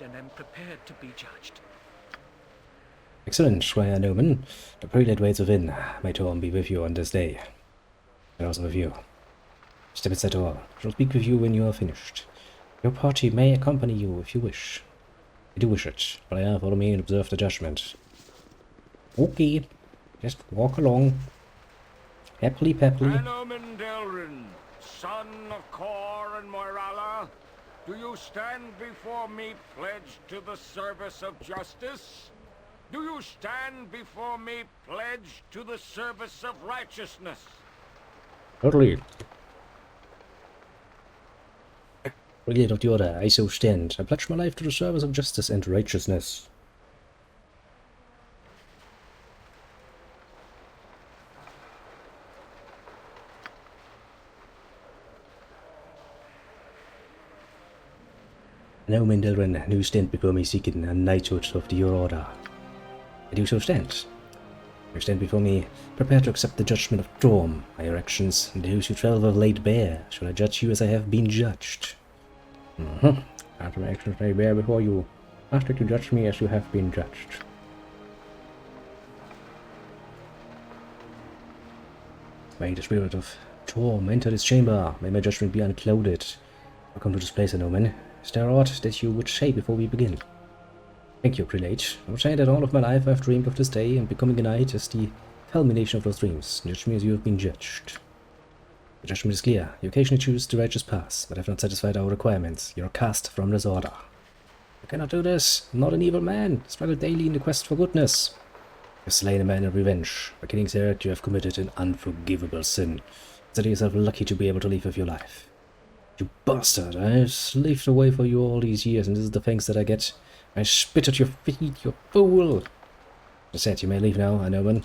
and am prepared to be judged. Excellent, Squire Newman. The prelate waits within. May Torm be with you on this day. And also with you. Step inside the hall. I shall speak with you when you are finished. Your party may accompany you if you wish. I do wish it, but follow me and observe the judgment. Okay, just walk along. Happily peppily. Anomen Delrin, son of Kor and Moirala, do you stand before me pledged to the service of justice? Do you stand before me pledged to the service of righteousness? Totally. Brigade of the Order, I so stand. I pledge my life to the service of justice and righteousness. Now, Mendelren, you stand before me seeking a knighthood of the Order. I do so stand. You stand before me, prepared to accept the judgment of Dorm. My your actions, and those who travel have laid bare. Shall I judge you as I have been judged? After my actions lay bare before you, ask that you judge me as you have been judged. May the spirit of Dorm enter this chamber. May my judgment be unclouded. Welcome to this place, Anomen. Is there aught that you would say before we begin? Thank you, Prelate. I would say that all of my life I have dreamed of this day, and becoming a knight is the culmination of those dreams. Judge me as you have been judged. The judgment is clear. You occasionally choose the righteous path, but have not satisfied our requirements. You are cast from this order. You cannot do this. I'm not an evil man. I struggle daily in the quest for goodness. You have slain a man in revenge. By killing Zerek, you have committed an unforgivable sin. Consider yourself lucky to be able to live with your life. You bastard! I've slaved away for you all these years, and this is the thanks that I get. I spit at your feet, you fool! I said you may leave now, Anomen.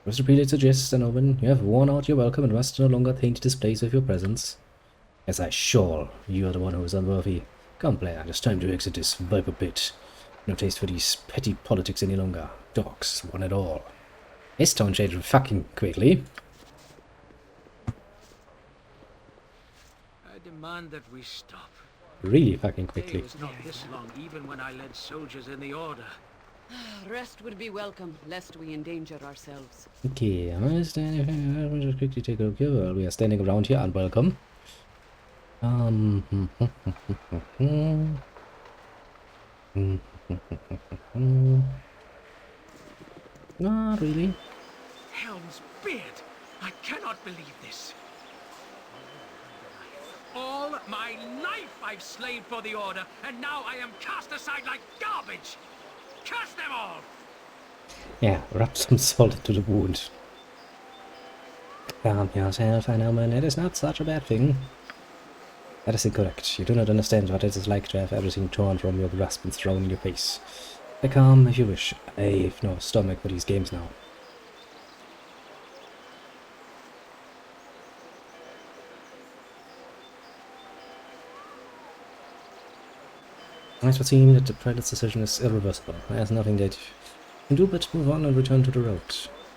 Mr. Prelate suggests, Anomen, you have worn out your welcome and must no longer taint this place with your presence. As I shall. You are the one who is unworthy. Come, player, it is time to exit this viper pit. No taste for these petty politics any longer. Dogs, one and all. His tone changed fucking quickly. I demand that we stop. Really fucking Day quickly. was not this long, even when I led soldiers in the order. Rest would be welcome, lest we endanger ourselves. Okay, I'm standing. Just quickly take a look here. Well, we are standing around here, unwelcome. Not really. Helm's beard! I cannot believe this. All my life I've slaved for the order, and now I am cast aside like garbage! Curse them all! Yeah, rub some salt into the wound. Calm yourself, Anomen. It is not such a bad thing. That is incorrect. You do not understand what it is like to have everything torn from your grasp and thrown in your face. Be calm if you wish. I have no stomach for these games now. It would seem that the prelate's decision is irreversible. There's nothing that you can do but move on and return to the road.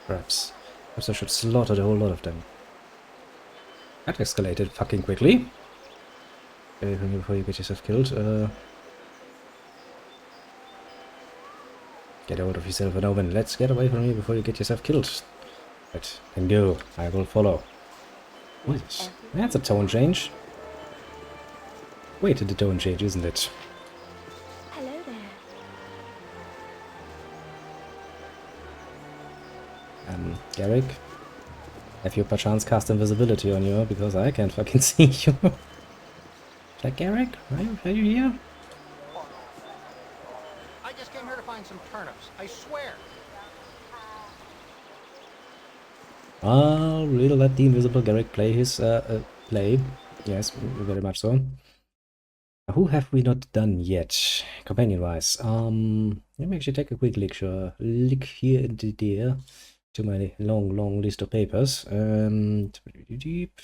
Perhaps I should slaughter the whole lot of them. That escalated fucking quickly. Before you get yourself killed, get out of yourself, Anomen. Let's get away from you before you get yourself killed. Right, then go. I will follow. What is this? That's a tone change. Wait, the tone change, isn't it? Hello there. Garrick? Have you perchance cast invisibility on you? Because I can't fucking see you. Is that Garrick? Are you here? I just came here to find some turnips. I swear. I'll really let the invisible Garrick play his play. Yes, very much so. Who have we not done yet, companion-wise? Let me actually take a quick look here and there to my long list of papers. Deep.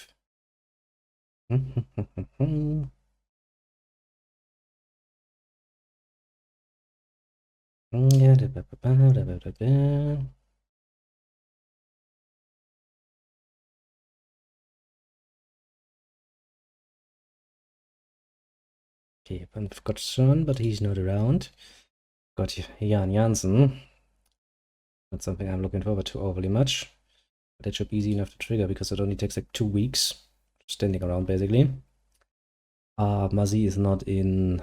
Okay, I've got Son, but he's not around. Got Jan Jansen. Not something I'm looking forward to overly much. But that should be easy enough to trigger because it only takes like 2 weeks. Standing around basically. Mazi is not in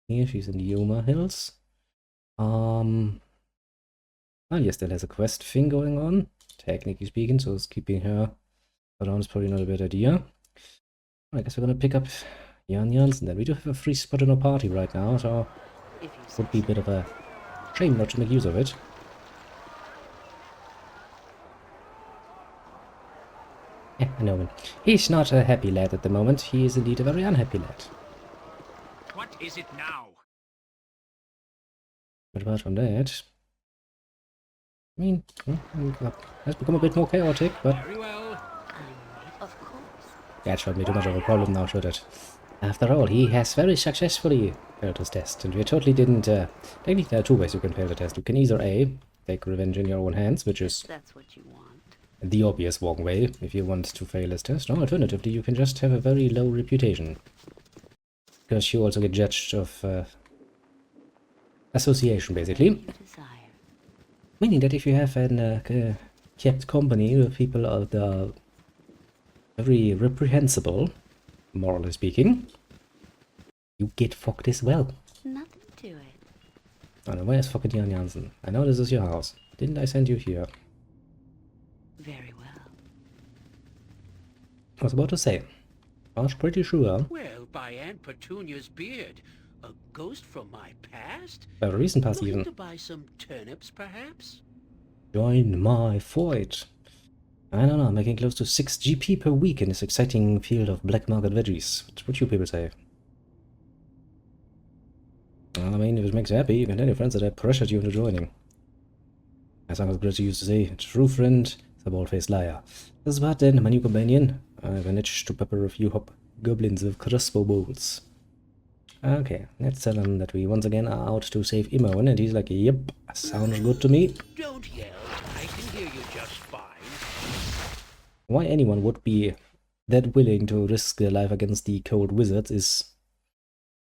here, she's in the Yuma Hills. Alia still has a quest thing going on, technically speaking, so keeping her around is probably not a bad idea. I guess we're gonna pick up Jan Jansen then. We do have a free spot in our party right now, so it would be a bit of a shame not to make use of it. Yeah, I know him. He's not a happy lad at the moment. He is indeed a very unhappy lad. What is it now? But apart from that, I mean, has become a bit more chaotic, but Very well. Of course. that shouldn't be too much of a problem now, should it? After all, he has very successfully failed his test, and we totally didn't. Technically, there are 2 ways you can fail the test. You can either A, take revenge in your own hands, which is That's what you want. the obvious wrong way if you want to fail this test, or alternatively, you can just have a very low reputation. Because you also get judged of association, basically. Desire. Meaning that if you have an kept company with people of the very reprehensible, morally speaking, you get fucked as well. Nothing to it. Oh no, where's fucking Jan Jansen? I know this is your house. Didn't I send you here? Very well. I was about to say. I was pretty sure. Well, by Aunt Petunia's beard. A ghost from my past? A recent past Looking even. to buy some turnips, perhaps? Join my fight. I don't know, making close to 6 GP per week in this exciting field of black market veggies. What you people say? Well, I mean, if it makes you happy, you can tell your friends that I pressured you into joining. As Uncle Gritty used to say, a true friend is a bald-faced liar. This is what then, my new companion. I've managed to pepper a few hobgoblins with crossbow bolts. Okay, let's tell him that we once again are out to save Imon, and he's like, yep, sounds good to me. Don't yell. I can hear you just fine. Why anyone would be that willing to risk their life against the cold wizards is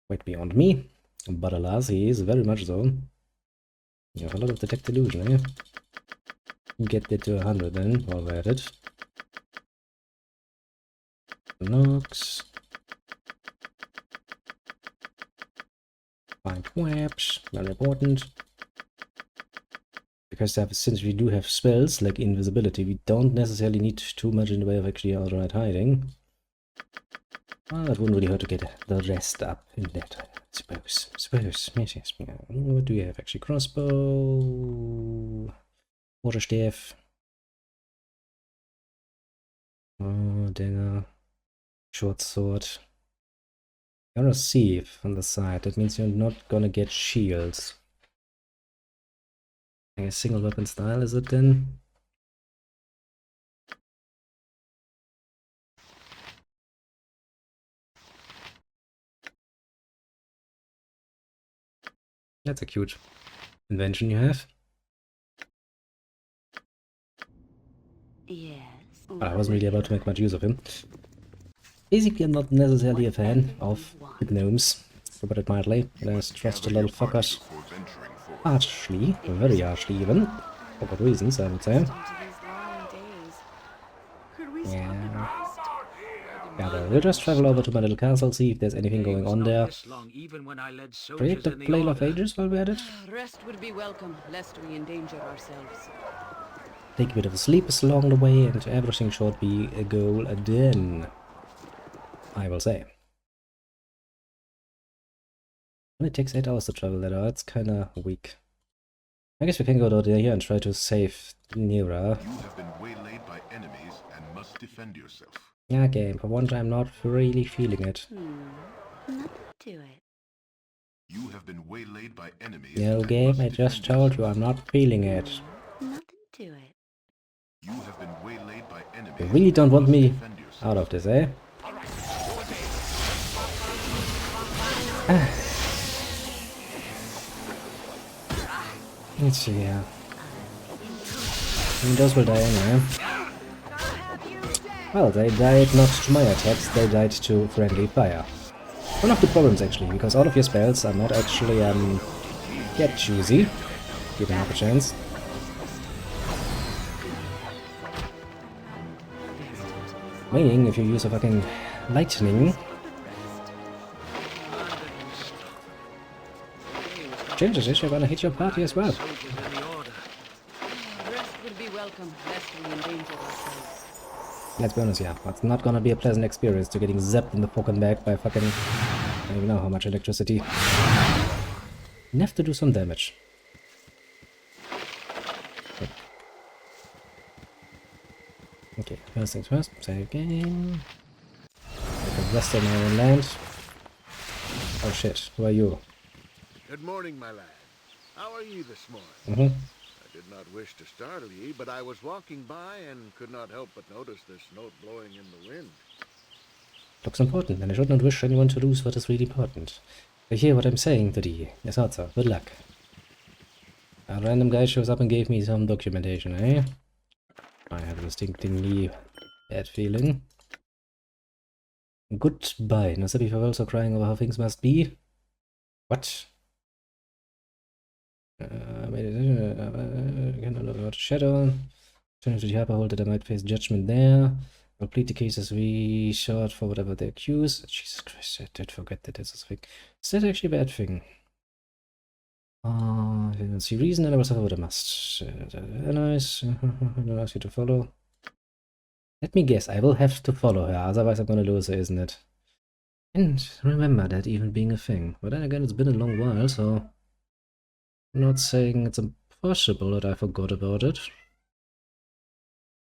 quite beyond me. But alas, he is very much so. You have a lot of detect illusion, eh? Get that to 100 then, while we're at it. Knocks. Find webs, very important. Because since we do have spells like invisibility, we don't necessarily need too much in the way of actually outright hiding. Well, it wouldn't really hurt to get the rest up in that, I suppose. Yes. What do we have actually? Crossbow, Waterstaff, dagger, short sword. You're a sieve on the side. That means you're not gonna get shields. A single weapon style, is it then? That's a cute invention you have. Yes. But I wasn't really about to make much use of him. Basically, I'm not necessarily a fan of gnomes, to put it mildly. There's trust a little fuckers. Harshly, very harshly even. For good reasons, I would say. Yeah. Yeah, we'll just travel over to my little castle, see if there's anything going on there. Create the Flail of Ages while we're at it. Rest would be welcome, lest we endanger ourselves. Take a bit of a sleep along the way, and everything should be a goal then. I will say. And it takes 8 hours to travel there, that's kinda weak. I guess we can go down there here and try to save Nira. You have been waylaid by enemies and must defend yourself. Yeah, game, for once I'm not really feeling it. Nothing to it. You have been waylaid by enemies. No, and game, must I just defend told you yourself. I'm not feeling it. Nothing to it. You have been waylaid by enemies. You really don't and want must me defend yourself. out of this, eh? Let's see here. I mean, those will die anyway. Well, they died not to my attacks, they died to friendly fire. One of the problems actually, because all of your spells are not actually yet juicy. Give them a chance. Meaning, if you use a fucking lightning, chances is you're gonna hit your party as well. Soldiers in the order. Rest would be welcome, lest we endanger ourselves. Let's be honest, yeah, it's not gonna be a pleasant experience to getting zapped in the fucking back by fucking, I don't even know how much electricity. Enough to do some damage. Okay, first things first, save game. I can rest on my own land. Oh shit, who are you? Good morning, my lad. How are you this morning? Mm-hmm. I did not wish to startle ye, but I was walking by and could not help but notice this note blowing in the wind. Looks important, and I should not wish anyone to lose what is really important. You hear what I'm saying to thee? Yes, also, good luck. A random guy shows up and gave me some documentation, eh? I have a distinctly bad feeling. Goodbye. No happy farewells or crying over how things must be. What? Cannot look out shadow. Turn to the upper hold that I might face judgment there. Complete the case as we short for whatever they accuse. Jesus Christ, I did forget that that's a thing. Is that actually a bad thing? I don't see reason and I will suffer what I must. Nice. I don't ask you to follow. Let me guess, I will have to follow her, otherwise I'm gonna lose her, isn't it? And remember that even being a thing. But then again, it's been a long while, so I'm not saying it's impossible that I forgot about it.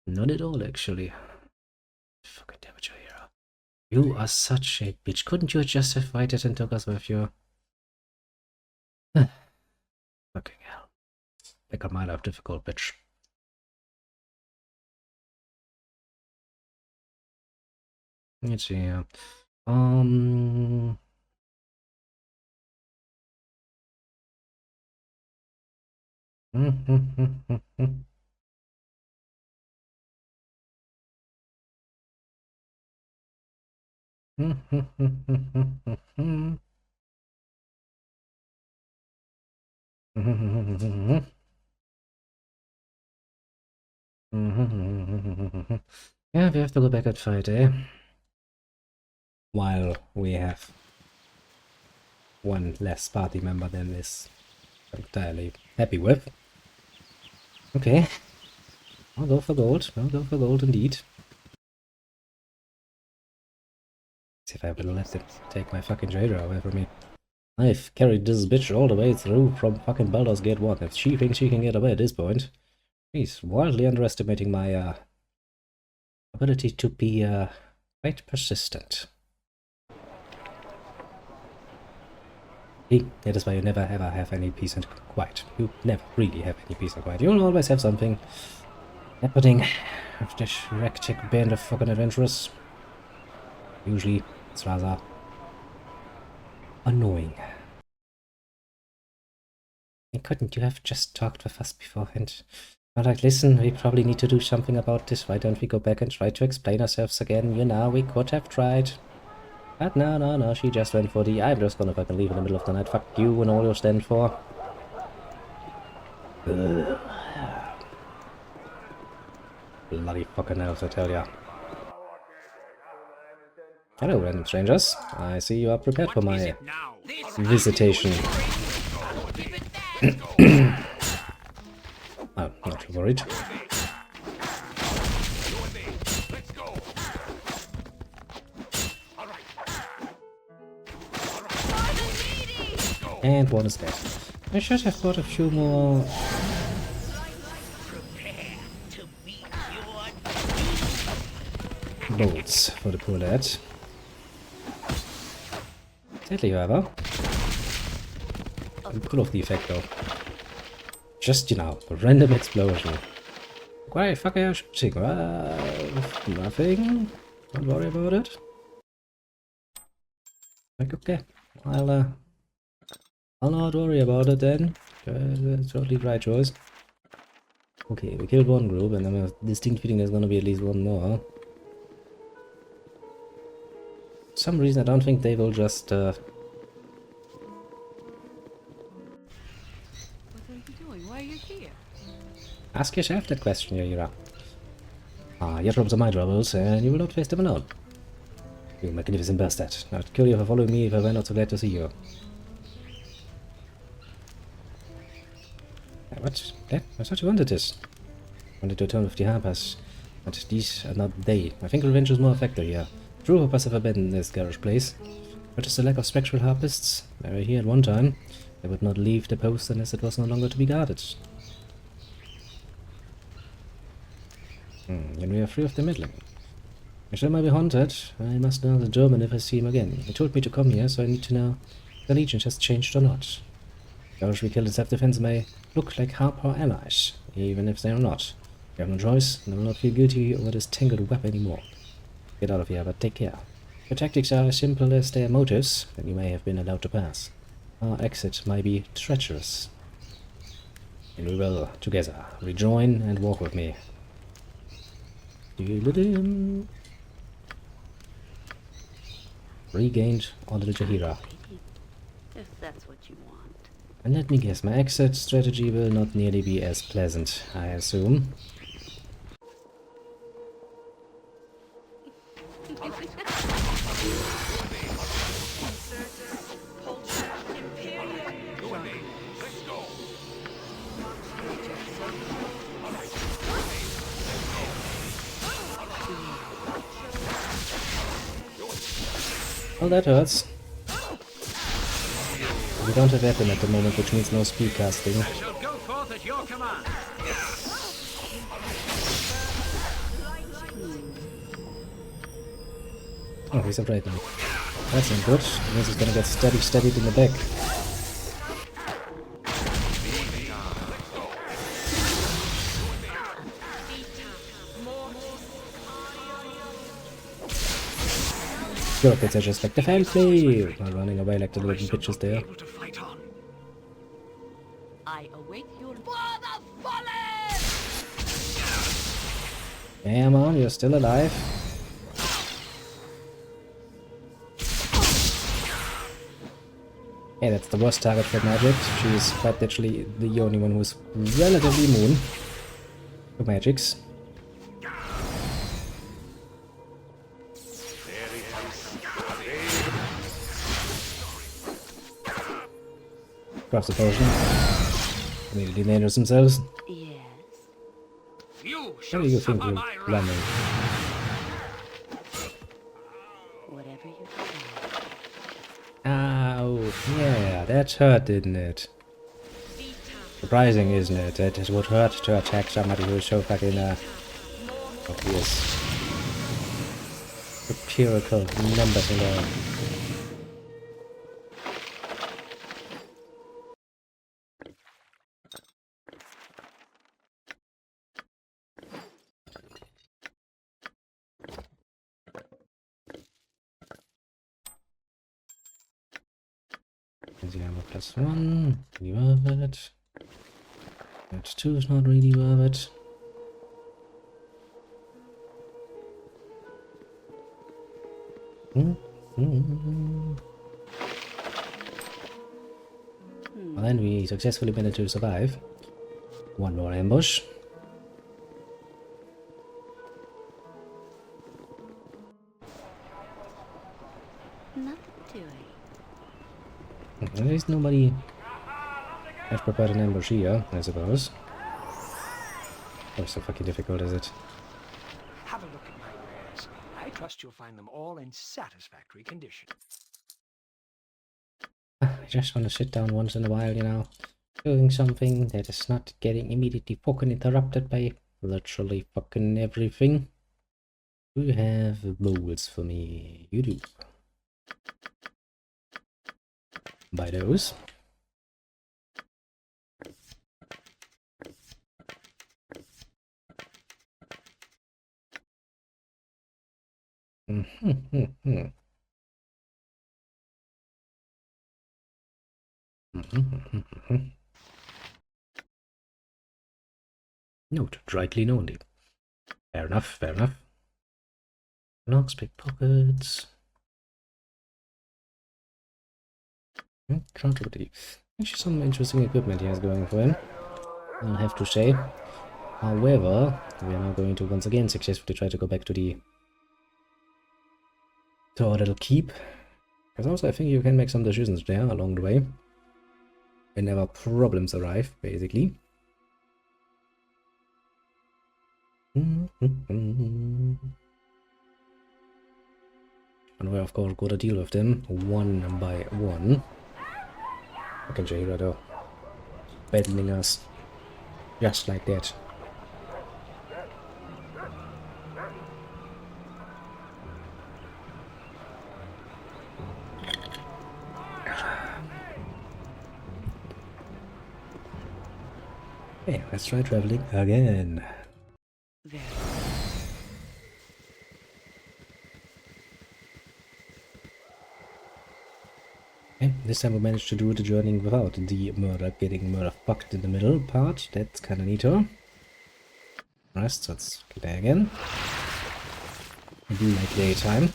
Not at all, actually. Fucking damage hero. You are such a bitch. Couldn't you just have fighted and took us with you? Fucking hell. Make a mind of difficult, bitch. Let's see here. Yeah, we have to go back and fight, eh? While we have one less party member than is entirely happy with. Okay. I'll go for gold. I'll go for gold indeed. See if I will let them take my fucking trader away from me. I've carried this bitch all the way through from fucking Baldur's Gate 1. If she thinks she can get away at this point, she's wildly underestimating my ability to be quite persistent. See, that is why you never ever have any peace and quiet. You never really have any peace and quiet. You'll always have something happening with this ragtag band of fucking adventurers. Usually it's rather annoying. And couldn't you have just talked with us beforehand? Not like, listen, we probably need to do something about this. Why don't we go back and try to explain ourselves again? You know, we could have tried. But no, she just went for the, I'm just gonna fucking leave in the middle of the night. Fuck you and all you stand for. Ugh. Bloody fucking elves, I tell ya. Hello, random strangers. I see you are prepared for my visitation. I'm not too worried. And one is dead. I should have bought a few more bolts for the poor lad. Sadly, however, I'm full of the effect though. Just, you know, a random explosion. Why the fuck are you shooting? Nothing. Don't worry about it. Like, okay, I'll not worry about it then. That's totally the right choice. Okay, we killed one group, and I have a distinct feeling there's gonna be at least one more. some reason I don't think they will just What are you doing? Why are you here? ask yourself that question, Yaira. Your troubles are my troubles, and you will not face them alone. You magnificent bastard. I'd kill you for following me if I were not so glad to see you. What? I thought you wanted this. Wanted to return with the Harpers. But these are not they. I think revenge is more a factor here. True Harpers have abandoned this garish place. But just the lack of spectral harpists. They were here at one time. They would not leave the post unless it was no longer to be guarded. And we are free of the meddling. I shall might be haunted. I must know the German if I see him again. He told me to come here, so I need to know if the allegiance has changed or not. Those we killed in self-defense may look like Harper allies, even if they are not. You have no choice, and I will not feel guilty over this tangled web anymore. Get out of here, but take care. Your tactics are as simple as their motives, then you may have been allowed to pass. Our exit might be treacherous. And we will, together, rejoin and walk with me. Regained all the Jahira. If that's what you want. And let me guess, my exit strategy will not nearly be as pleasant, I assume. Well, that hurts. We don't have weapon at the moment, which means no speed casting. I shall go forth at your command. Oh, he's afraid now. That's not good. It means he's gonna get steadied in the back. Sure, kids are just like the family, while running away like the little bitches there. Able to fight on. I await your... For the fallen! Damn on, you're still alive. Hey, that's the worst target for magic. She's quite literally the only one who's relatively immune to magics. Drops the potion. Immediately nairs themselves. Yes. You How shall do you think suffer you're my wrath. running? Whatever you decide. Ow, yeah, that hurt, didn't it? Surprising, isn't it? That it would hurt to attack somebody who is so fucking, obvious. Empirical numbers and all. Easy armor +1, really worth it. That 2 is not really worth it. Well, then we successfully managed to survive. One more ambush. Nothing to it. At least nobody has prepared an ambush here, I suppose. Oh, so fucking difficult is it? Have a look at my wares. I trust you'll find them all in satisfactory condition. I just want to sit down once in a while, you know. Doing something that is not getting immediately fucking interrupted by literally fucking everything. Do you have bowls for me? You do. Buy those. Note, dry clean only. Fair enough, fair enough. Locks, pickpockets. Tranquility. Actually, some interesting equipment he has going for him, I'll have to say. However, we are now going to once again successfully try to go back to our little keep. Because also I think you can make some decisions there along the way. Whenever problems arrive, basically. And we're of course going to deal with them one by one. Fucking Jada though. Battling us. Just like that. Okay, let's try traveling again. Very. Okay, this time we managed to do the journey without the getting murder fucked in the middle part. That's kinda neato. Rest, let's get there again. Do like daytime.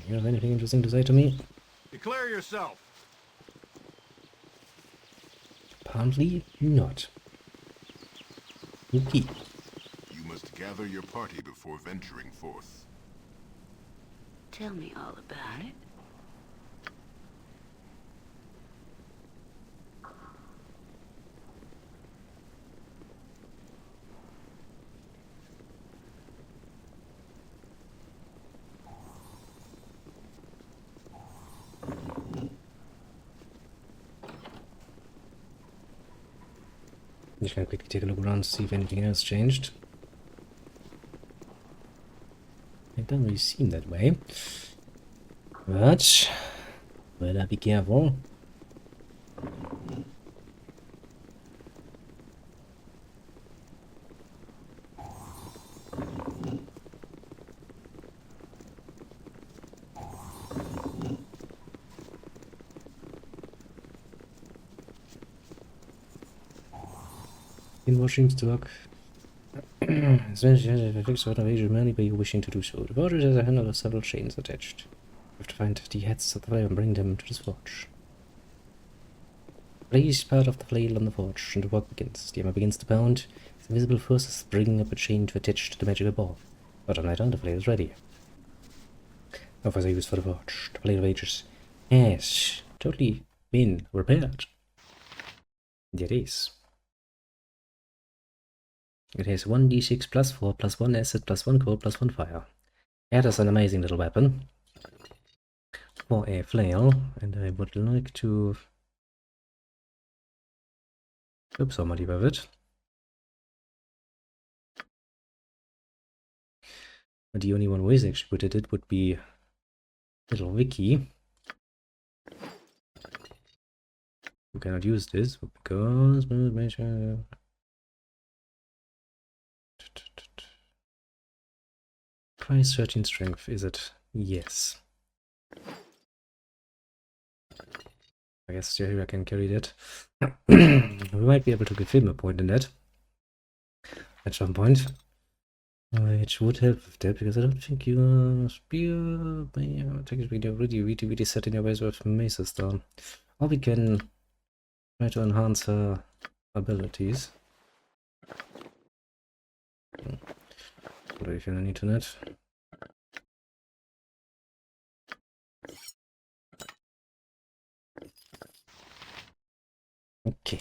You have anything interesting to say to me? Declare yourself. Apparently not. Okay. You must gather your party before venturing forth. Tell me all about it. Just gonna quickly take a look around to see if anything else changed. It doesn't really seem that way. But better be careful. In washing stock. Especially has a fixed automation money by you wishing to do so. The forge has a handle of several chains attached. You have to find the heads of the flail and bring them to this forge. Place part of the flail on the forge and the work begins. The hammer begins to pound. The invisible forces bringing up a chain to attach to the magical ball. Bottom right on, the flail is ready. Now for the use for the forge. The flail of ages has totally been repaired. And it is. It has 1d6 plus 4 plus 1 acid plus 1 cold plus 1 fire. That is an amazing little weapon for a flail, and I would like to help somebody with it. But the only one who is actually good at it would be little Vicky. We cannot use this because price 13 strength, is it? Yes. I guess here I can carry that. We might be able to give him a point in that at some point. Which would help with that, because I don't think your spear technically really set in your ways with maces down. Or we can try to enhance her abilities. What do you feel on the internet? Okay.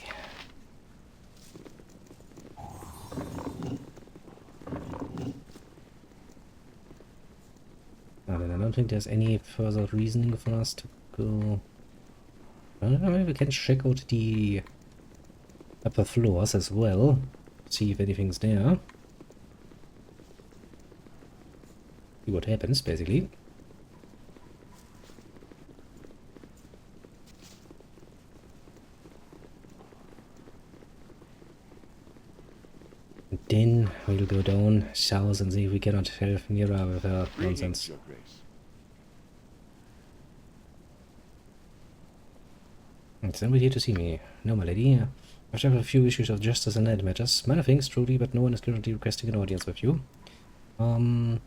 Now then, I don't think there's any further reasoning for us to go. Maybe we can check out the upper floors as well. See if anything's there. See what happens, basically. And then we'll go down south and see if we cannot help Mira with her nonsense. Your Grace. Is somebody here to see me? No, my lady. I've tackled a few issues of justice and land matters. Minor things, truly, but no one is currently requesting an audience with you. I'd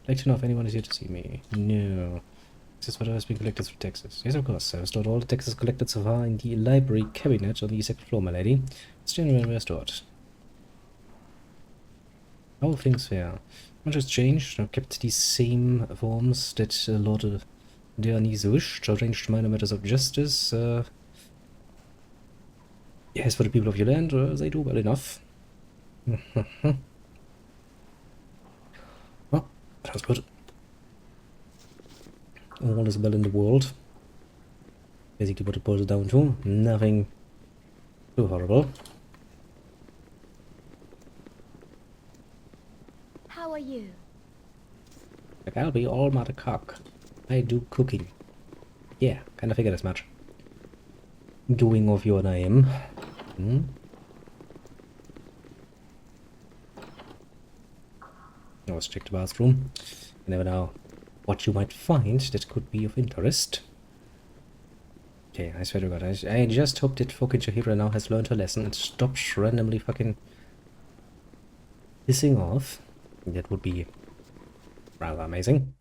like to know if anyone is here to see me. No. This is what has been collected through taxes. Yes, of course. I've stored all the taxes collected so far in the library cabinet on the second floor, my lady. It's generally restored. How are things there? Much has changed. I've kept the same forms that Lord Dionysus wished. Arranged minor matters of justice. Yes, for the people of your land, they do well enough. Well, sounds good. All is well in the world. Basically what it boils down to. Nothing too horrible. How are you? Like, I'll be all mother cock. I do cooking. Yeah, kinda figured as much. Going off your name. Let's check the bathroom. You never know what you might find that could be of interest. Okay, I swear to God, I just hope that fucking Shahira now has learned her lesson and stops randomly fucking pissing off. That would be rather amazing.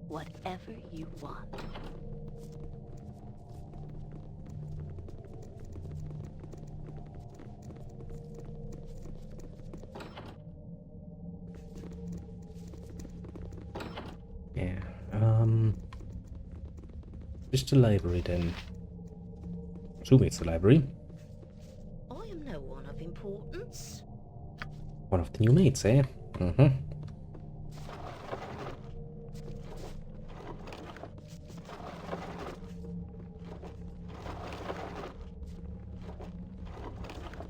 Whatever you want. Yeah, just the library then. Assume it's the library. I am no one of importance. One of the new mates, eh?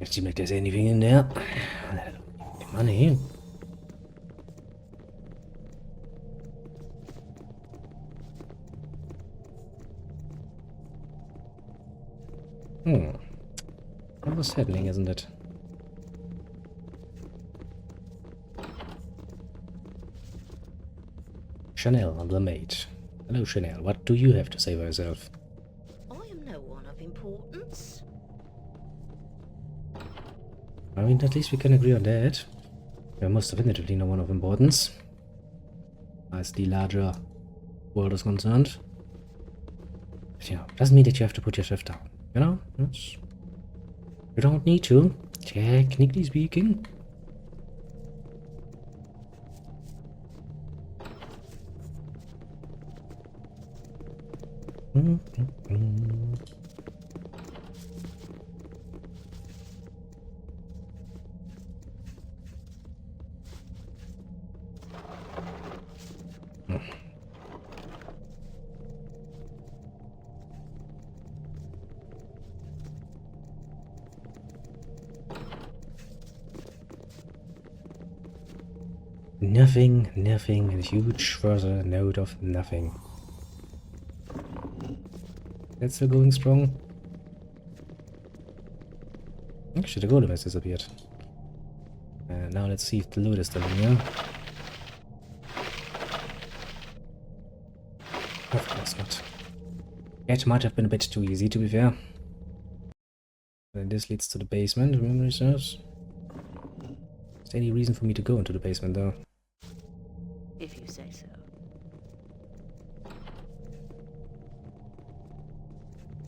It seems like there's anything in there. Money. That was happening, isn't it? Chanel, the maid. Hello, Chanel. What do you have to say for yourself? I am no one of importance. I mean, at least we can agree on that. You're most definitively no one of importance, as the larger world is concerned. But, you know, doesn't mean that you have to put yourself down. You know, you don't need to, technically speaking. Nothing, and a huge further note of nothing. That's still going strong. Actually, the golem has disappeared. Now let's see if the loot is still in here. Of course not. It might have been a bit too easy, to be fair. And this leads to the basement, if memory serves. Is there any reason for me to go into the basement, though? If you say so.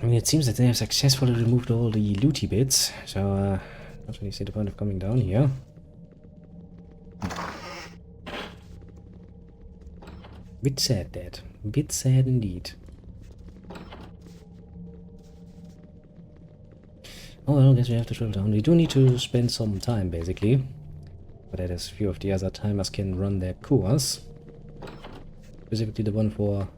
I mean, it seems that they have successfully removed all the looty bits, so not really see the point of coming down here. Bit sad, Dad. Bit sad indeed. Oh well, I guess we have to travel down. We do need to spend some time, basically. But that is few of the other timers can run their course. Specifically the one for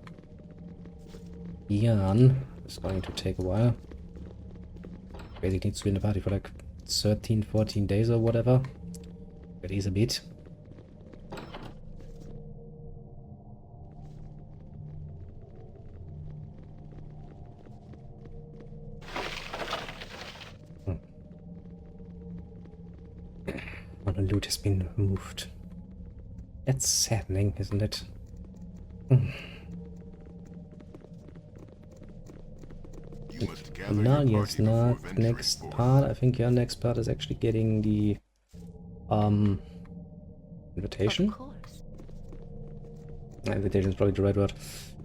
Jan is going to take a while. Basically needs to be in the party for like 13, 14 days or whatever. That is a bit. All the loot has been removed. That's saddening, isn't it? You You must gather No, your yes, party before not venturing next forth. part. I think your next part is actually getting the invitation. Of course. Invitation is probably the right word.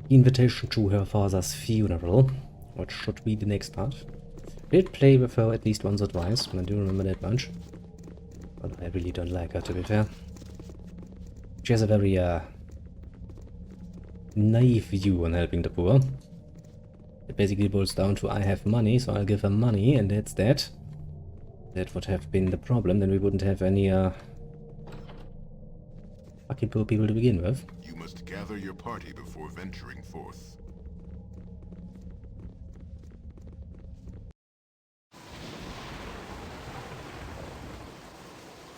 Invitation to her father's funeral, which should be the next part. Did play with her at least once or twice, I do remember that much. But I really don't like her, to be fair. She has a very naive view on helping the poor. It basically boils down to I have money, so I'll give her money, and that's that. That would have been the problem, then we wouldn't have any fucking poor people to begin with. You must gather your party before venturing forth.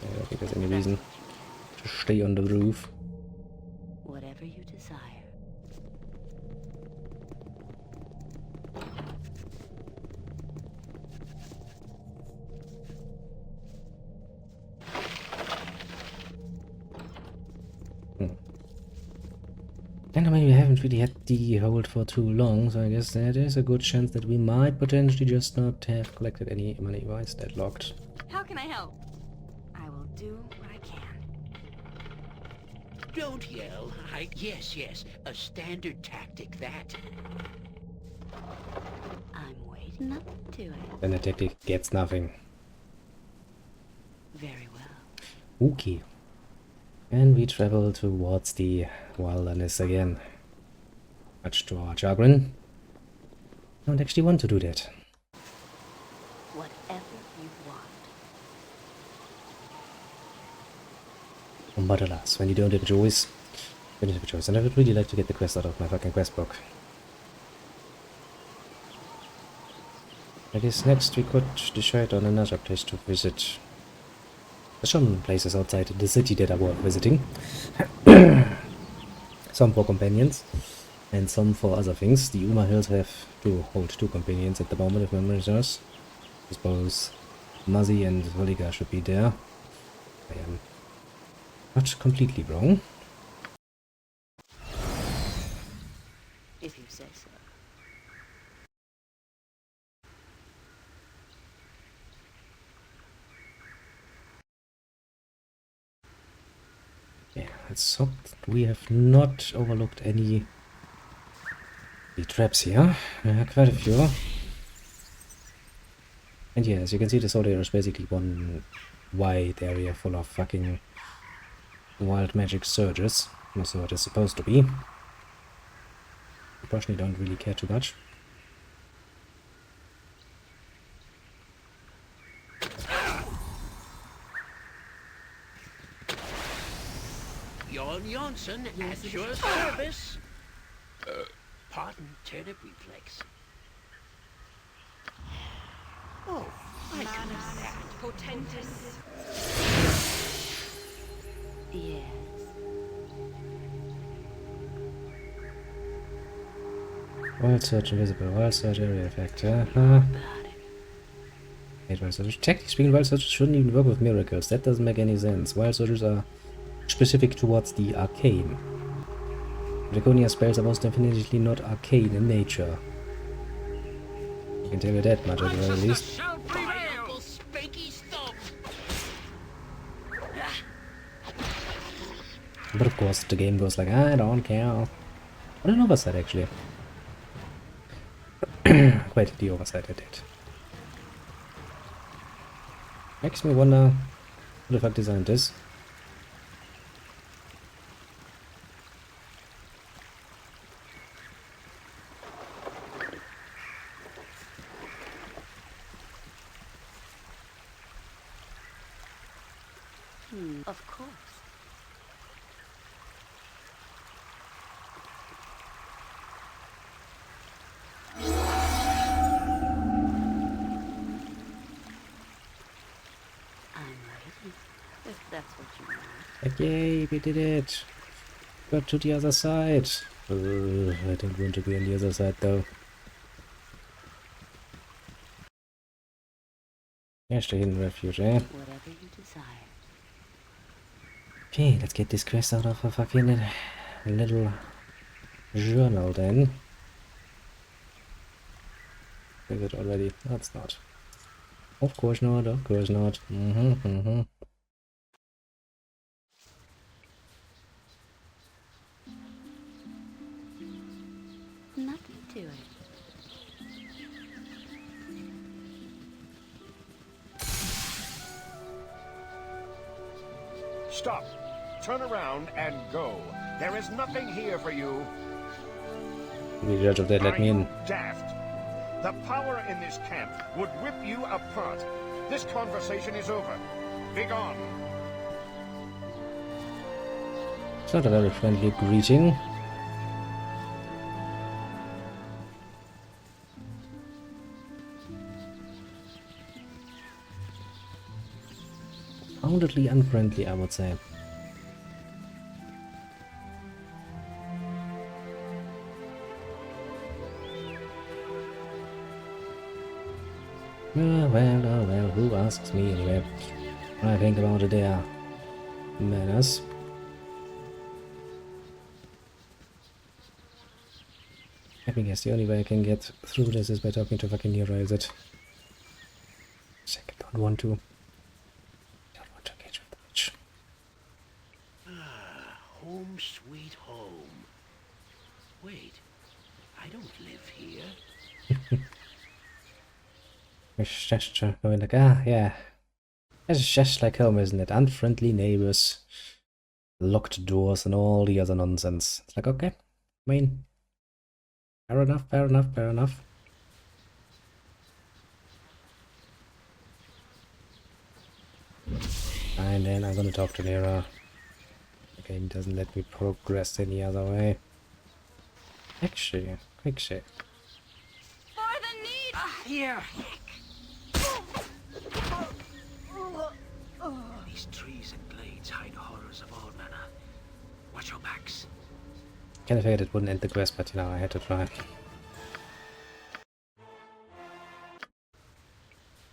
I don't think there's any reason to stay on the roof. Whatever you desire. And I mean, we haven't really had the hold for too long, so I guess there is a good chance that we might potentially just not have collected any money. Why is that locked? How can I help? I will do what I can. Don't yell. Yes. A standard tactic, that. I'm waiting up to it. Then the tactic gets nothing. Very well. Okay. And we travel towards the wilderness again. Much to our chagrin. I don't actually want to do that. Whatever you want. But alas, when you don't have a choice, you don't have a choice. And I would really like to get the quest out of my fucking quest book. I guess next we could decide on another place to visit. There's some places outside the city that are worth visiting. Some for companions, and some for other things. The Uma Hills have to hold 2 companions at the moment, if memory serves. I suppose Muzzy and Holliger should be there. I am not completely wrong. If you say so. Yeah, let's hope we have not overlooked any traps here. Quite a few. And yeah, as you can see, this whole area is basically one wide area full of fucking wild magic surges. That's what it's supposed to be. I personally don't really care too much. Jon Jonsson at your service. Pardon, turnip reflex. Oh, I can do that. Potentis. Yes. Wild Surge invisible. Wild Surge area effect. About it. Wait, Wild Surge. Technically speaking, Wild Surges shouldn't even work with miracles. That doesn't make any sense. Wild Surges are specific towards the arcane. Draconia spells are most definitely not arcane in nature. I can tell you that much at the very least. Shall prevail. Uncle Spanky Stomp. But of course, the game goes like, I don't care. What an oversight, actually. Quite the oversight I did. Makes me wonder who the fuck designed this. Of course. I'm ready, if that's what you want. Okay, we did it. Got to the other side. I don't want to be on the other side though. There's the hidden refuge, eh? Whatever you desire. Okay, let's get this quest out of a fucking little journal then. Is it already? That's not. Of course not, of course not. Mm-hmm. Nothing to it. Stop. Turn around and go. There is nothing here for you. The judge of that let me in. Daft. The power in this camp would rip you apart. This conversation is over. Begone. It's not a very friendly greeting. Profoundly unfriendly, I would say. Oh well, who asks me anyway? When I think about it, they are manners. I think guess the only way I can get through this is by talking to fucking Nero, is it? Second, don't want to engage with the bitch. Home sweet home. Wait, I don't live here. Which gesture going like, ah, yeah. It's just like home, isn't it? Unfriendly neighbors, locked doors, and all the other nonsense. It's like, okay, I mean, fair enough. And then I'm gonna talk to Nero. The game doesn't let me progress any other way. Actually, quick save. For the need! Here! These trees and glades hide horrors of all manner. Watch your backs. Kinda figured it wouldn't end the quest, but you know, I had to try.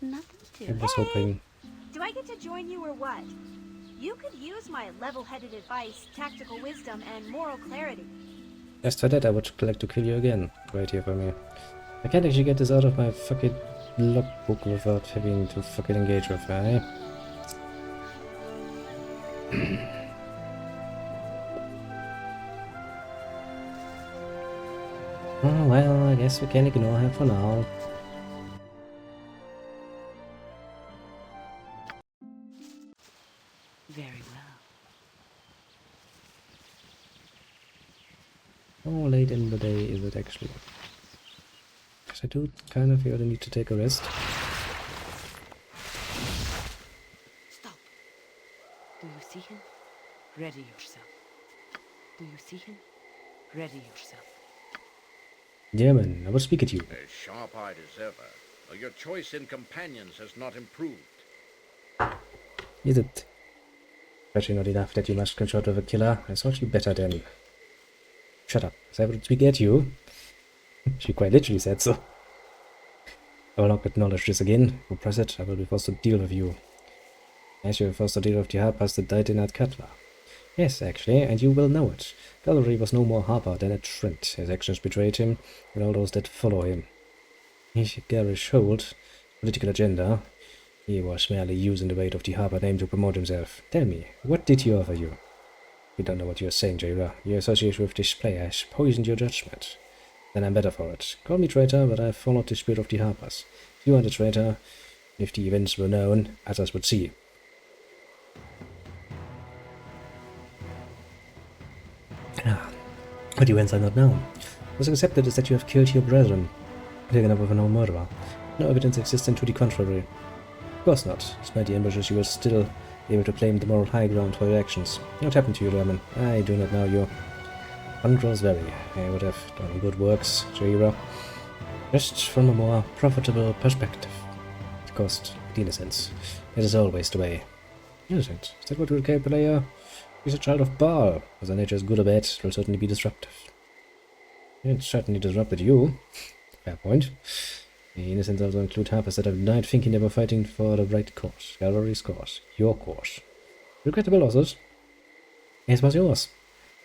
Nothing to I it. was hoping. Do I get to join you or what? You could use my level-headed advice, tactical wisdom, and moral clarity. Just for that, I would like to kill you again. Right here for me. I can't actually get this out of my fucking logbook without having to fucking engage with her, eh? Oh, well, I guess we can ignore her for now. Very well. How late in the day is it actually? Because I do kind of feel the need to take a rest. Stop. Do you see him? Ready yourself. Do you see him? Ready yourself. Yeah, man, I will speak at you. As sharp-eyed as ever. Though your choice in companions has not improved. Is it? Especially not enough that you must consort with a killer. I thought you better then. Shut up, as I would speak at you. She quite literally said so. I will not acknowledge this again. Who press it, I will be forced to deal with you. As you were forced to deal with the harpers that died in that cutler. Yes, actually, and you will know it. Gallery was no more harper than a Trent. His actions betrayed him, and all those that follow him. Gary showed political agenda. He was merely using the weight of the harper name to promote himself. Tell me, what did he offer you? You don't know what you're saying, Jailer. Your association with this player has poisoned your judgment. Then I'm better for it. Call me traitor, but I've followed the spirit of the harpers. If you are the traitor, if the events were known, others would see. But the events are not known. What's accepted is that you have killed your brethren, taken up with a known murderer. No evidence existing to the contrary. Of course not. Despite the ambushes, you were still able to claim the moral high ground for your actions. What happened to you, Lerman? I do not know you. One grows very. I would have done good works, Jaira. Just from a more profitable perspective. It cost the innocence. It is always the way. Innocent? Is that what would kill a player? He's a child of Baal. Whether nature is good or bad, it will certainly be disruptive. It certainly disrupted you. Fair point. The innocents also include harpers that have died thinking they were fighting for the right cause. Gallery's cause. Your cause. Regrettable losses. It was yours.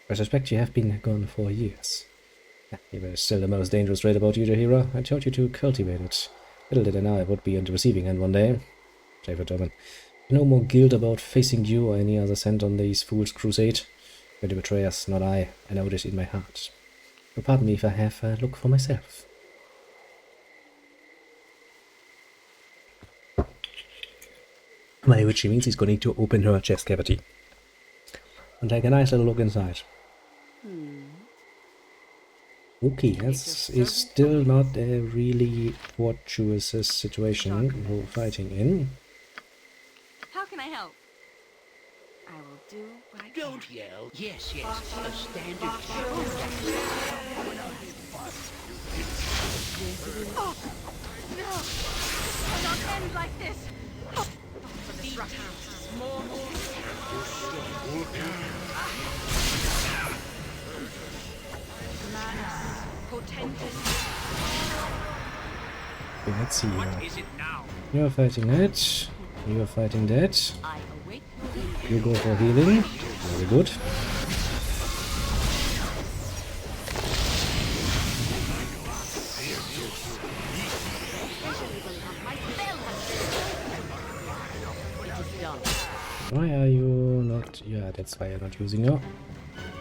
I suspect you have been gone for years. You were still the most dangerous trait about you, hero. I taught you to cultivate it. Little did I know I would be on the receiving end one day. Schaefer German. No more guilt about facing you or any other sent on these fools' crusade. You're the betrayers, not I. I know this in my heart. So pardon me if I have a look for myself. Which means he's going to open her chest cavity and take a nice little look inside. Okay, this is still not a really fortuitous situation we're fighting in. How can I help? I will do what I can. Don't yell. Yes, yes. A standard Oh, no! It cannot end like this! For the house. More. Manus, potentis. Okay, let's see What here. is it now? You're fighting that. You're fighting that. I await. You go for healing. Very good. Why are you not... Yeah, that's why you're not using your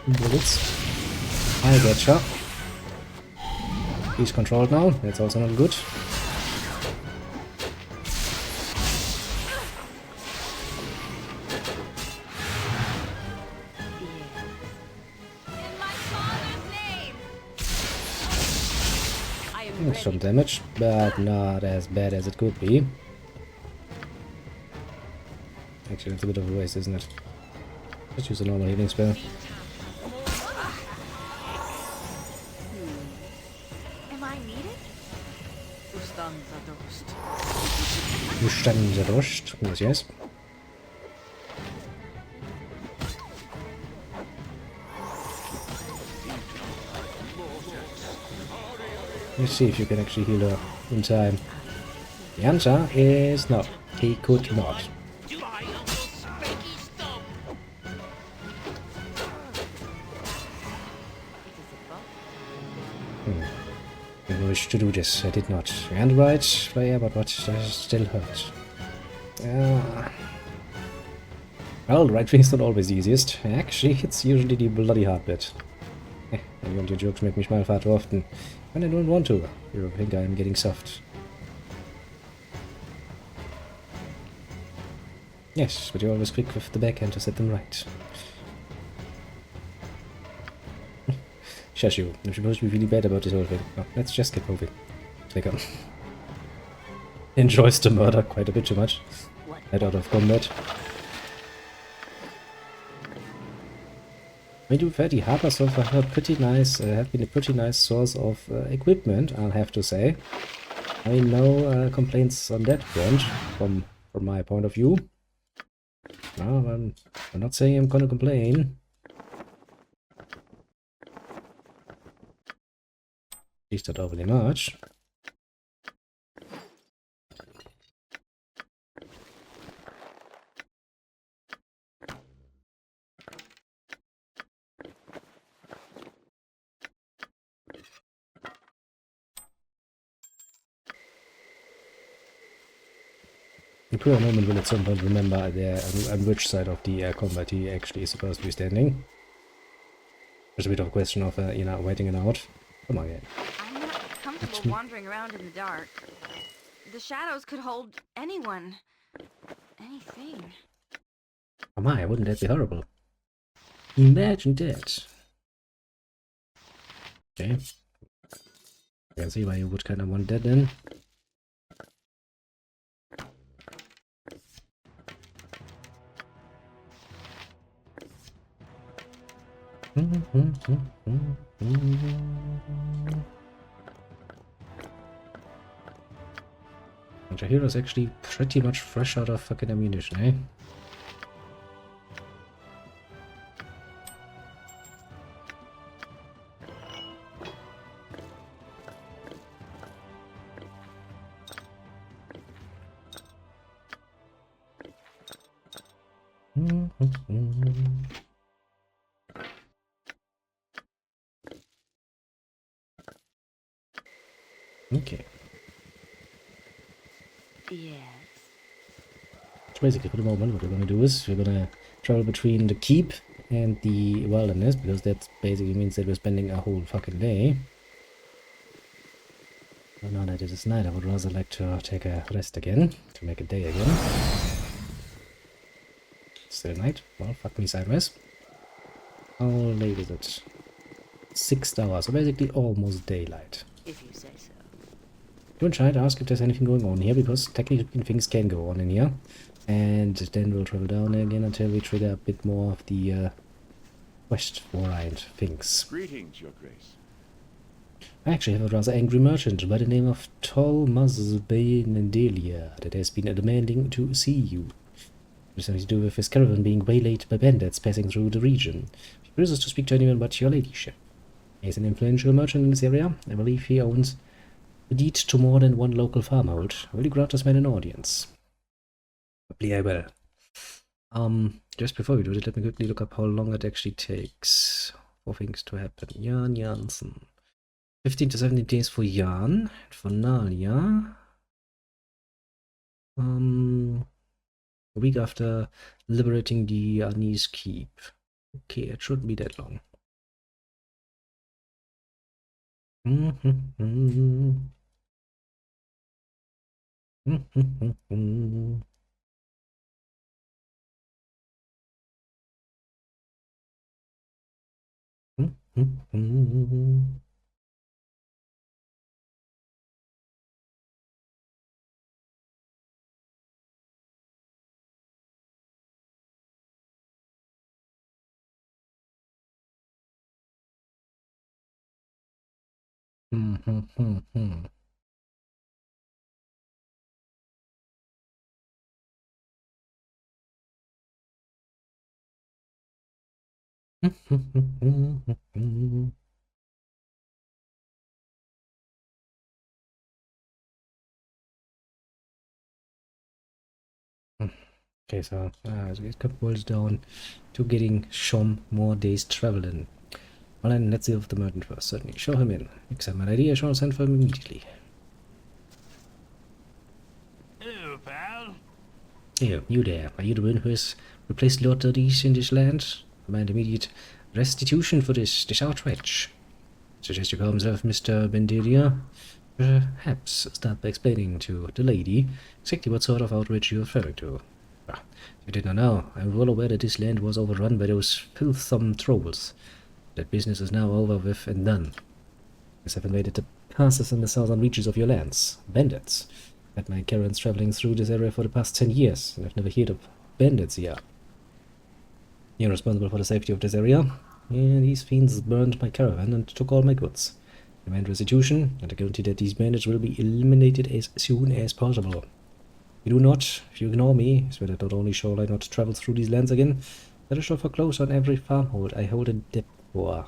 bullets. I getcha. He's controlled now. That's also not good. Some damage, but not as bad as it could be. Actually, it's a bit of a waste, isn't it? Just use a normal healing spell. Am I needed? You stand the dust. Yes, yes. Let's see if you can actually heal her in time. The answer is no. He could not. I wish to do this. I did not. And right, player, but what does still hurt? Well, the right wing's not always the easiest. Actually, it's usually the bloody hard bit. And you and your jokes make me smile far too often. When I don't want to. You think I'm getting soft. Yes, but you're always quick with the backhand to set them right. Shush you. I'm supposed to be really bad about this whole thing. Oh, let's just get moving. Clicker. Enjoys the murder quite a bit too much. Head out of combat. Medieval Harbor so far have been a pretty nice source of equipment, I'll have to say. I mean, no complaints on that front, from my point of view. No, I'm not saying I'm gonna complain. At least not overly much. The poor moment will at some point remember on which side of the combat he actually is supposed to be standing. There's a bit of a question of, you know, waiting it out. Come on, again. I'm not comfortable wandering around in the dark. The shadows could hold anyone. Anything. Oh my, wouldn't that be horrible? Imagine that. Okay. I can see why you would kind of want that then. And your hero's actually pretty much fresh out of fucking ammunition, eh? Okay. Yes. So basically, for the moment, what we're gonna do is we're gonna travel between the keep and the wilderness, because that basically means that we're spending a whole fucking day. But now that it is night, I would rather like to take a rest again, to make a day again. Still night? Well, fuck me sideways. How late is it? 6 hours, so basically almost daylight. If you say so. Don't try to ask if there's anything going on here, because technically things can go on in here. And then we'll travel down again until we trigger a bit more of the quest variant things. Greetings, Your Grace. I actually have a rather angry merchant by the name of Tolmazbendelia that has been demanding to see you. It has something to do with his caravan being waylaid by bandits passing through the region. He refuses to speak to anyone but your ladyship. He is an influential merchant in this area. I believe he owns the deed to more than one local farmhold. Will you grant this man an audience? Probably I will. Just before we do it, let me quickly look up how long it actually takes for things to happen. Jan Jansen. 15 to 17 days for Jan. For Nalia. A week after liberating the Anise Keep. Okay, it shouldn't be that long. Okay, so it boils down to getting Shom more days traveling. Well, then let's see if the merchant first. Certainly, show him in. Accept my idea, I shall send for him immediately. Hello, pal. Hey, you there. Are you the one who has replaced Lord Dodis in this land? Demand immediate restitution for this outrage. Suggest you call himself Mr. Bendelia. Perhaps start by explaining to the lady exactly what sort of outrage you're referring to. Ah, you did not know. I'm well aware that this land was overrun by those filthsome trolls. That business is now over with and done. As have invaded the passes in the southern reaches of your lands. Bandits. I've had my caravans traveling through this area for the past 10 years, and I've never heard of bandits here. You're responsible for the safety of this area, and these fiends burned my caravan and took all my goods. I demand restitution, and I guarantee that these bandits will be eliminated as soon as possible. If you do not, if you ignore me, I swear that not only shall I not travel through these lands again, but I shall foreclose on every farmhold I hold a debt for.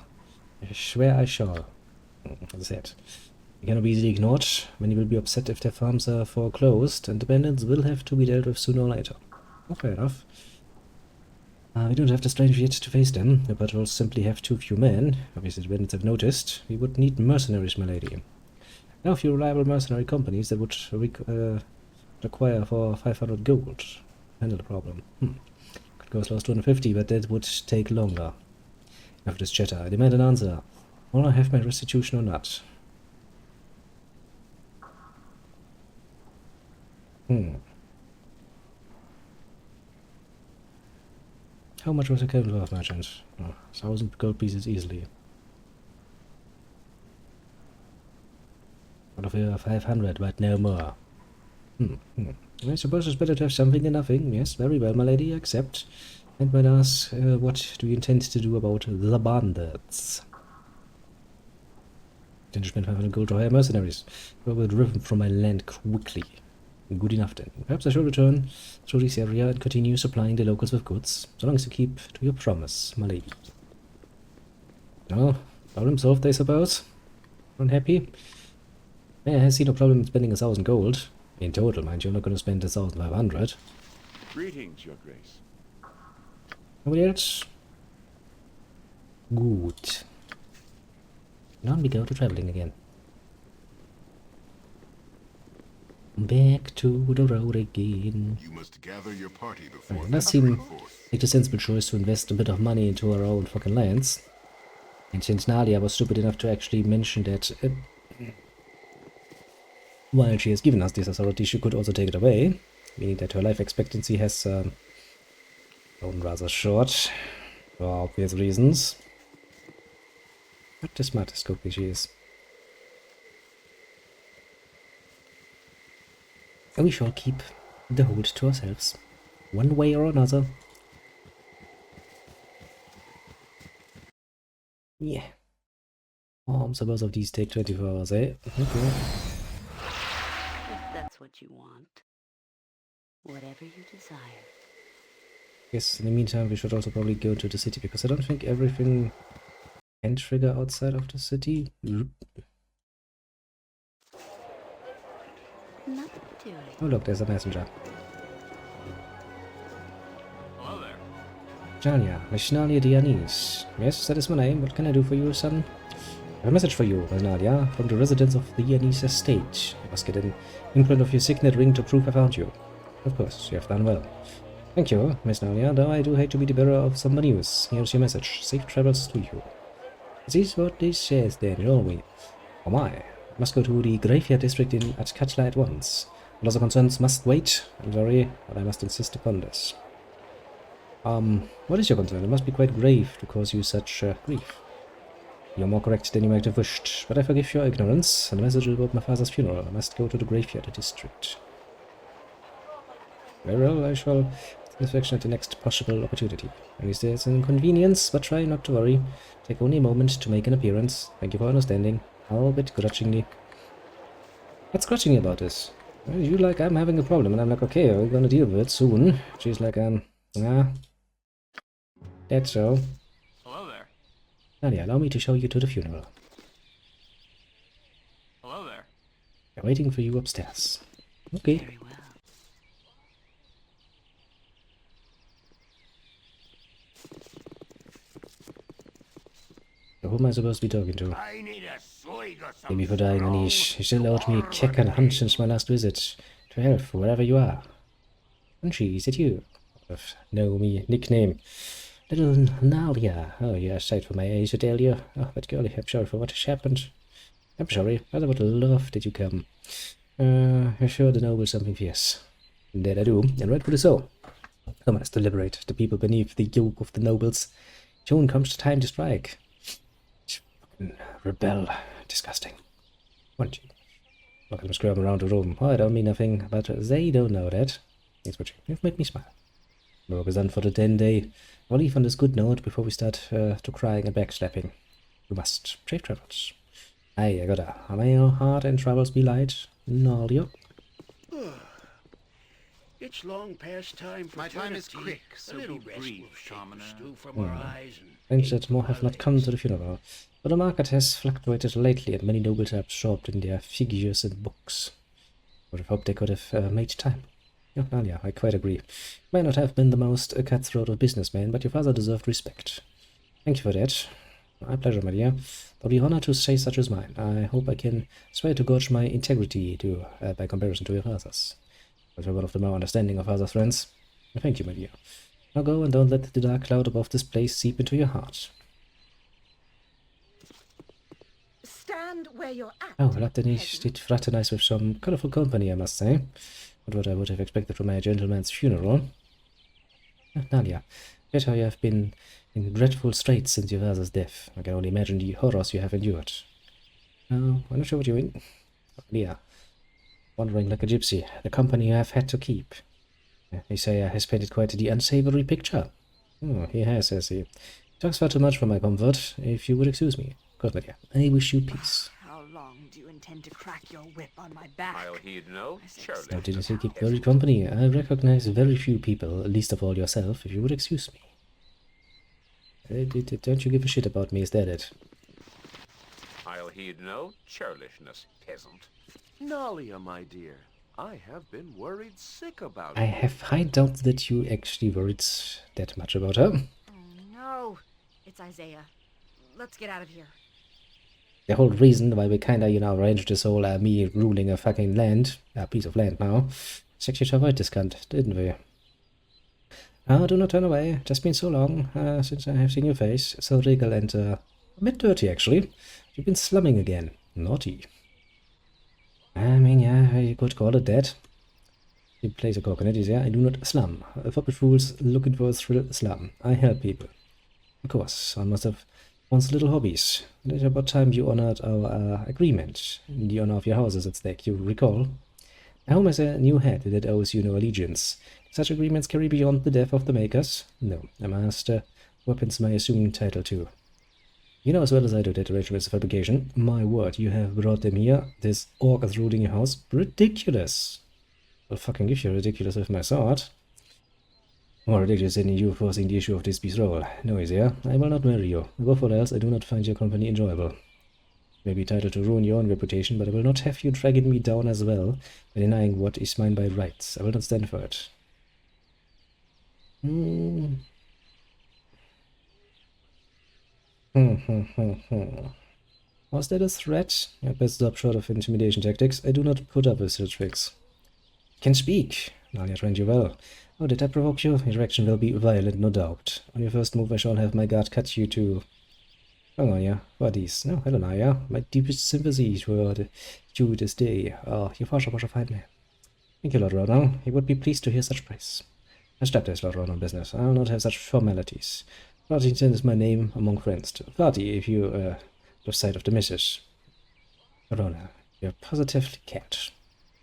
I swear I shall. As I said, they cannot be easily ignored. Many will be upset if their farms are foreclosed, and the bandits will have to be dealt with sooner or later. Oh, fair enough. We don't have the strength yet to face them. The patrols simply have too few men. Obviously the bandits have noticed. We would need mercenaries, my lady. Now a few reliable mercenary companies that would require for 500 gold. Handle the problem. Could go as low as 250, but that would take longer. Enough of this chatter. I demand an answer. Will I have my restitution or not? How much was a capital worth, merchant? Oh, 1,000 gold pieces easily. Out of here 500, but no more. I suppose it's better to have something than nothing. Yes, very well, my lady, accept. And might ask, what do you intend to do about the bandits? Then spend 500 gold to hire mercenaries. I will be driven from my land quickly. Good enough then. Perhaps I shall return through this area and continue supplying the locals with goods, so long as you keep to your promise, my lady. No, problem solved, I suppose. Unhappy? I see no problem in spending 1,000 gold. In total, mind you, I'm not going to spend 1,500. Greetings, Your Grace. Nobody else? Good. Now we go to traveling again. Back to the road again. You must gather your party before It does seem forth. like the sensible choice to invest a bit of money into our own fucking lands. And since Nadia was stupid enough to actually mention that while she has given us this authority, she could also take it away, meaning that her life expectancy has grown rather short, for obvious reasons. But the smartest cookie she is. And we shall keep the hold to ourselves, one way or another. Yeah. So both of these take 24 hours, eh? Okay. If that's what you want. Whatever you desire. Yes, in the meantime, we should also probably go to the city, because I don't think everything can trigger outside of the city. Nothing to it. Oh look, there's a messenger. Hello there. Jalia, Vishnalia Dianis. Yes, that is my name. What can I do for you, son? I have a message for you, Nadia, from the residents of the Yanis estate. You must get an imprint of your signet ring to prove I found you. Of course, you have done well. Thank you, Miss Nadia, though I do hate to be the bearer of some news. Here's your message. Safe travels to you. Is this what this says, then, always? Oh my. I must go to the graveyard district at Katla at once. All other concerns must wait. I'm sorry, but I must insist upon this. What is your concern? It must be quite grave to cause you such grief. You're more correct than you might have wished, but I forgive your ignorance, and the message about my father's funeral. I must go to the graveyard district. Very well, I shall satisfaction at the next possible opportunity. At least there's an inconvenience, but try not to worry. Take only a moment to make an appearance. Thank you for understanding, albeit grudgingly. What's grudging about this? Well, you like, I'm having a problem, and I'm like, okay, we're gonna deal with it soon. She's like, yeah. That's so. Hello there. Nadia, allow me to show you to the funeral. Hello there. They're waiting for you upstairs. Okay. Very well. So who am I supposed to be talking to? I need a swig or Thank me for something. dying, Anish. You still owed me a kick and a hunt since my last visit. To health, wherever you are. Punchy, is it you? Know me nickname. Little Nalia. Oh, you are sight for my age, Adelia. Oh, but girlie, I'm sorry for what has happened. I'm sorry, rather would love did you come. You're sure to know with something fierce. That I do, and rightfully so. I must liberate the people beneath the yoke of the nobles. Soon comes the time to strike. Rebel. Disgusting. Won't you? Look at them scrum around the room. Oh, I don't mean nothing, but they don't know that. Thanks for you've made me smile. Work is done for the 10-day. I'll leave on this good note before we start to crying and backslapping. You must. Safe travels. Aye, I gotta. May your heart and troubles be light. Nalia. It's long past time for My time is eternity. quick, A so little be rest brief, will shake commoner. the stew from our eyes and Thanks that more have not come to the funeral. But the market has fluctuated lately, and many nobles are absorbed in their figures and books. I would have hoped they could have made time. Yeah, Nalia, I quite agree. May not have been the most cutthroat of businessmen, but your father deserved respect. Thank you for that. My pleasure, my dear. I'll be honored to say such as mine. I hope I can swear to gauge my integrity by comparison to your father's. But you're one of the more understanding of father's friends. Thank you, my dear. Now go and don't let the dark cloud above this place seep into your heart. Stand where you're at. Oh, Latinish did fraternize with some colourful company, I must say. Not what I would have expected from a gentleman's funeral. Nadia, yet how you have been in dreadful straits since your father's death. I can only imagine the horrors you have endured. Oh, I'm not sure what you mean. Oh, dear. Wandering like a gypsy, the company you have had to keep. They say has painted quite the unsavory picture. Oh, he has he? Talks far too much for my comfort, if you would excuse me. Of course, my dear. I wish you peace. How long do you intend to crack your whip on my back? I'll heed no churlish. Now, didn't you keep very company? I recognize very few people, least of all yourself, if you would excuse me. Don't you give a shit about me, is that it? I'll heed no churlishness, peasant. Nalia, my dear, I have been worried sick about I have high doubts that you actually worried that much about her. Oh no, it's Isaiah. Let's get out of here. The whole reason why we kinda, you know, arranged this whole me ruling a fucking land, a piece of land now, is actually to avoid this cunt, didn't we? Oh, do not turn away. Just been so long since I have seen your face. So regal and a bit dirty, actually. You've been slumming again. Naughty. I mean, yeah, you could call it that. You place a coconut, yeah, I do not slum. Forbid fools looking for a thrill slum. I help people. Of course, one must have one's little hobbies. It is about time you honored our agreement. In the honor of your house is at stake, you recall. A home has a new head that owes you no allegiance. Such agreements carry beyond the death of the makers? No, a master weapons my assumed title too. You know as well as I do that arrangement is a fabrication. My word, you have brought them here. This orc is ruling your house. Ridiculous. I'll fucking give you ridiculous with my sword. More ridiculous than you forcing the issue of this piece role. No easier. I will not marry you. Above all else, I do not find your company enjoyable. Maybe titled to ruin your own reputation, but I will not have you dragging me down as well by denying what is mine by rights. I will not stand for it. Was that a threat? I best stop short of intimidation tactics. I do not put up with such tricks. Can speak. Nalia trained you well. Oh, did I provoke you? Your action will be violent, no doubt. On your first move, I shall have my guard cut you to... Oh, Nalia, what is? No, hello, Nalia. My deepest sympathies toward you this day. Oh, your father was a fine man. Thank you, Lord Ronald. He would be pleased to hear such praise. I stop this, Lord Ronald business. I will not have such formalities. Farthington is my name among friends. Farty, if you, lose sight of the missus. Ronald, you're positively cat.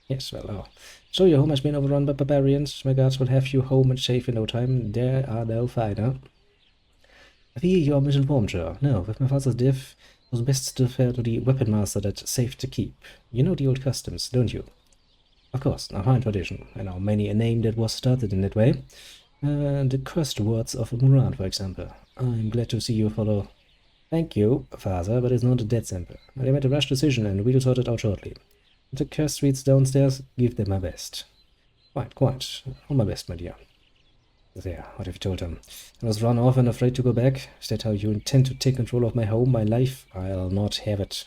Yes, well, oh. So your home has been overrun by barbarians. My guards will have you home and safe in no time. There are no finer. I fear you are misinformed, sir. No, with my father's death, it was best to defer to the weapon master that's safe to keep. You know the old customs, don't you? Of course, a fine tradition. I know many a name that was started in that way. The cursed words of Muran, for example. I'm glad to see you follow. Thank you, father, but it's not that simple. I made a rash decision and we'll sort it out shortly. The cursed streets downstairs, give them my best. Quite. All my best, my dear. There, what have you told them? I was run off and afraid to go back. Is that how you intend to take control of my home, my life? I'll not have it.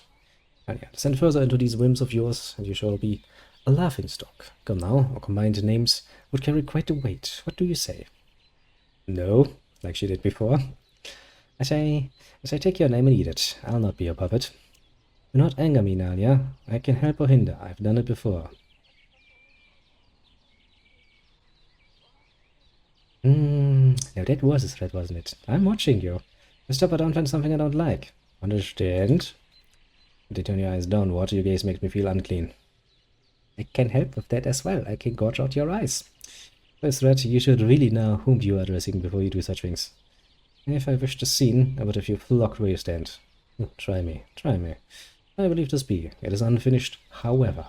And yeah, descend further into these whims of yours, and you shall be a laughingstock. Come now, our combined names would carry quite a weight. What do you say? No, like she did before. I say, take your name and eat it. I'll not be your puppet. Do not anger me, Nalia. I can help or hinder. I've done it before. Now that was a threat, wasn't it? I'm watching you. Just stop I don't find something I don't like. Understand? They turn your eyes downward, your gaze makes me feel unclean. I can help with that as well. I can gouge out your eyes. By threat, you should really know whom you are addressing before you do such things. If I wished a scene, I would have you flock where you stand. Try me. I believe this be. It is unfinished, however.